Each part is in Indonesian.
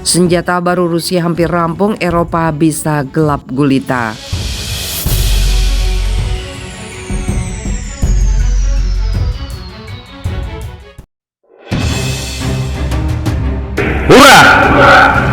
Senjata baru Rusia hampir rampung, Eropa bisa gelap gulita. Hurrah!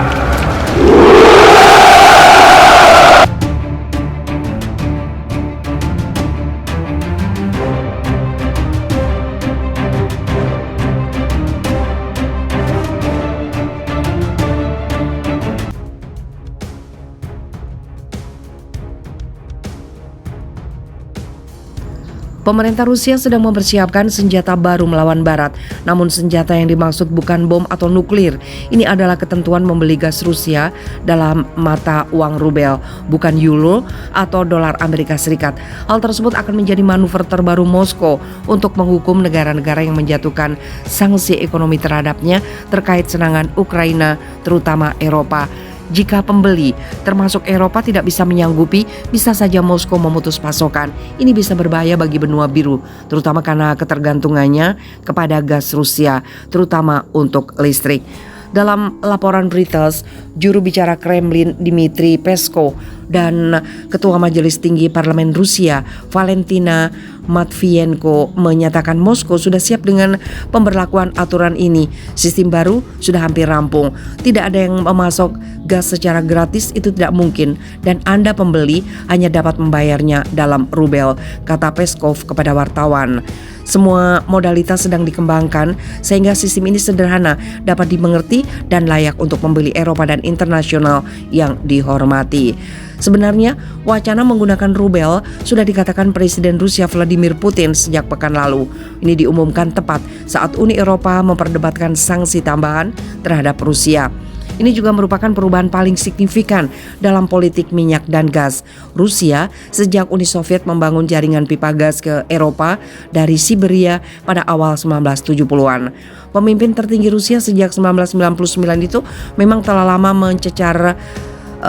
Pemerintah Rusia sedang mempersiapkan senjata baru melawan Barat. Namun senjata yang dimaksud bukan bom atau nuklir. Ini adalah ketentuan membeli gas Rusia dalam mata uang rubel, bukan euro atau dolar Amerika Serikat. Hal tersebut akan menjadi manuver terbaru Moskow untuk menghukum negara-negara yang menjatuhkan sanksi ekonomi terhadapnya terkait serangan Ukraina, terutama Eropa. Jika pembeli, termasuk Eropa, tidak bisa menyanggupi, bisa saja Moskow memutus pasokan. Ini bisa berbahaya bagi benua biru, terutama karena ketergantungannya kepada gas Rusia, terutama untuk listrik. Dalam laporan Reuters, juru bicara Kremlin Dmitry Peskov dan Ketua Majelis Tinggi Parlemen Rusia Valentina Matviyenko menyatakan Moskow sudah siap dengan pemberlakuan aturan ini. Sistem baru sudah hampir rampung. Tidak ada yang memasok gas secara gratis, itu tidak mungkin, dan Anda pembeli hanya dapat membayarnya dalam rubel, kata Peskov kepada wartawan. Semua modalitas sedang dikembangkan sehingga sistem ini sederhana, dapat dimengerti dan layak untuk pembeli Eropa dan internasional yang dihormati. Sebenarnya wacana menggunakan rubel sudah dikatakan Presiden Rusia Vladimir Putin sejak pekan lalu. Ini diumumkan tepat saat Uni Eropa memperdebatkan sanksi tambahan terhadap Rusia. Ini juga merupakan perubahan paling signifikan dalam politik minyak dan gas. Rusia sejak Uni Soviet membangun jaringan pipa gas ke Eropa dari Siberia pada awal 1970-an. Pemimpin tertinggi Rusia sejak 1999 itu memang telah lama mencecar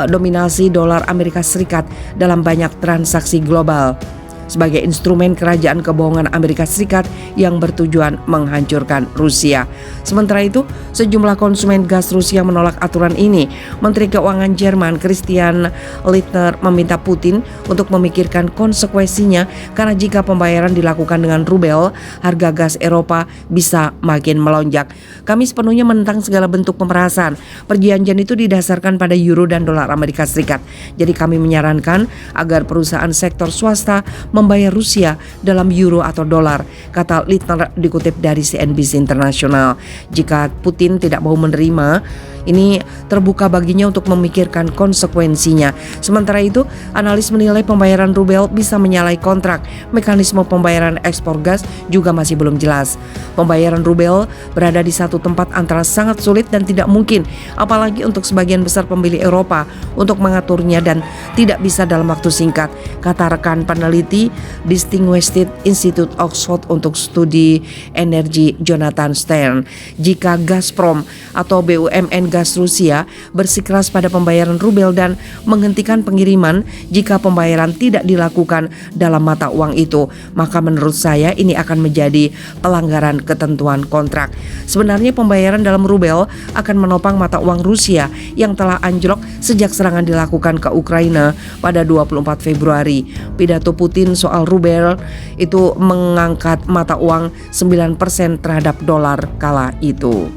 dominasi dolar Amerika Serikat dalam banyak transaksi global sebagai instrumen kerajaan kebohongan Amerika Serikat yang bertujuan menghancurkan Rusia. Sementara itu, sejumlah konsumen gas Rusia menolak aturan ini. Menteri Keuangan Jerman Christian Lindner meminta Putin untuk memikirkan konsekuensinya karena jika pembayaran dilakukan dengan rubel, harga gas Eropa bisa makin melonjak. Kami sepenuhnya menentang segala bentuk pemerasan. Perjanjian itu didasarkan pada euro dan dolar Amerika Serikat. Jadi kami menyarankan agar perusahaan sektor swasta membayar Rusia dalam euro atau dolar, kata Lindner dikutip dari CNBC Internasional. Jika Putin tidak mau menerima, ini terbuka baginya untuk memikirkan konsekuensinya. Sementara itu, analis menilai pembayaran rubel bisa menyalahi kontrak. Mekanisme pembayaran ekspor gas juga masih belum jelas. Pembayaran rubel berada di satu tempat antara sangat sulit dan tidak mungkin, apalagi untuk sebagian besar pembeli Eropa untuk mengaturnya dan tidak bisa dalam waktu singkat, kata rekan peneliti Distinguished Institute Oxford untuk Studi Energi Jonathan Stern. Jika Gazprom atau BUMN gas Rusia bersikeras pada pembayaran rubel dan menghentikan pengiriman jika pembayaran tidak dilakukan dalam mata uang itu, maka menurut saya ini akan menjadi pelanggaran ketentuan kontrak. Sebenarnya pembayaran dalam rubel akan menopang mata uang Rusia yang telah anjlok sejak serangan dilakukan ke Ukraina pada 24 Februari. Pidato Putin soal rubel itu mengangkat mata uang 9% terhadap dolar kala itu.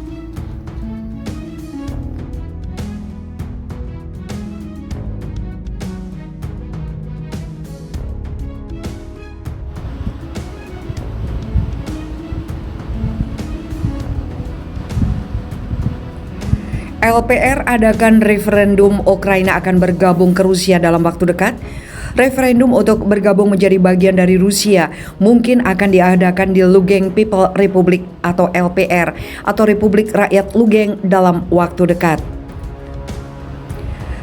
LPR adakan referendum Ukraina akan bergabung ke Rusia dalam waktu dekat. Referendum untuk bergabung menjadi bagian dari Rusia mungkin akan diadakan di Lugansk People Republic atau LPR atau Republik Rakyat Lugansk dalam waktu dekat.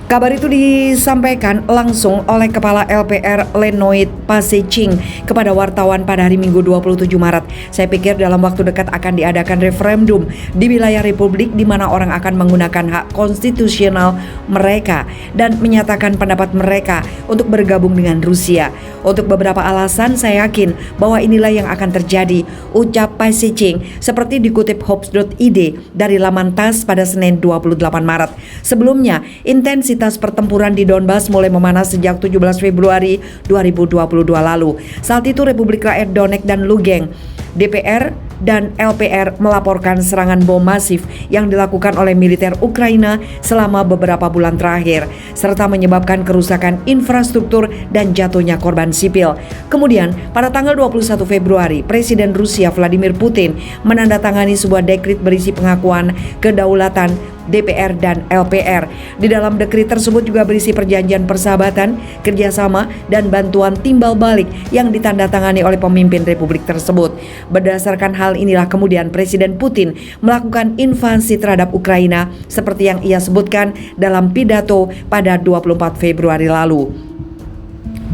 Kabar itu disampaikan langsung oleh Kepala LPR Lenoid Paseching kepada wartawan pada hari Minggu 27 Maret. Saya pikir dalam waktu dekat akan diadakan referendum di wilayah Republik di mana orang akan menggunakan hak konstitusional mereka dan menyatakan pendapat mereka untuk bergabung dengan Rusia. Untuk beberapa alasan saya yakin bahwa inilah yang akan terjadi, ucap Paseching seperti dikutip Hops.id dari laman TASS pada Senin 28 Maret. Sebelumnya, intensitas pertempuran di Donbas mulai memanas sejak 17 Februari 2022 lalu. Saat itu Republik Rakyat Donetsk dan Lugansk, DPR dan LPR melaporkan serangan bom masif yang dilakukan oleh militer Ukraina selama beberapa bulan terakhir, serta menyebabkan kerusakan infrastruktur dan jatuhnya korban sipil. Kemudian, pada tanggal 21 Februari, Presiden Rusia Vladimir Putin menandatangani sebuah dekrit berisi pengakuan kedaulatan DPR dan LPR. Di dalam dekrit tersebut juga berisi perjanjian persahabatan, kerjasama, dan bantuan timbal balik yang ditandatangani oleh pemimpin republik tersebut. Berdasarkan hal inilah kemudian Presiden Putin melakukan invasi terhadap Ukraina seperti yang ia sebutkan dalam pidato pada 24 Februari lalu.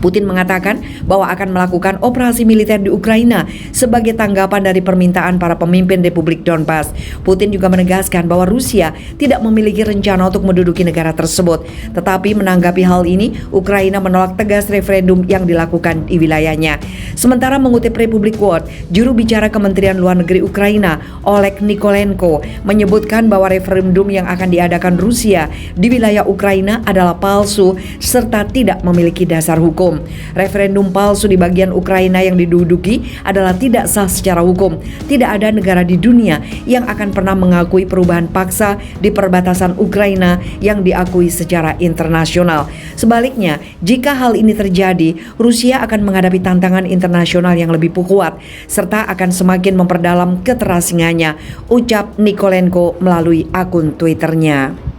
Putin mengatakan bahwa akan melakukan operasi militer di Ukraina sebagai tanggapan dari permintaan para pemimpin Republik Donbas. Putin juga menegaskan bahwa Rusia tidak memiliki rencana untuk menduduki negara tersebut. Tetapi menanggapi hal ini, Ukraina menolak tegas referendum yang dilakukan di wilayahnya. Sementara mengutip Republik World, juru bicara Kementerian Luar Negeri Ukraina, Oleg Nikolenko, menyebutkan bahwa referendum yang akan diadakan Rusia di wilayah Ukraina adalah palsu serta tidak memiliki dasar hukum. Referendum palsu di bagian Ukraina yang diduduki adalah tidak sah secara hukum. Tidak ada negara di dunia yang akan pernah mengakui perubahan paksa di perbatasan Ukraina yang diakui secara internasional. Sebaliknya, jika hal ini terjadi, Rusia akan menghadapi tantangan internasional yang lebih kuat serta akan semakin memperdalam keterasingannya, ucap Nikolenko melalui akun Twitternya.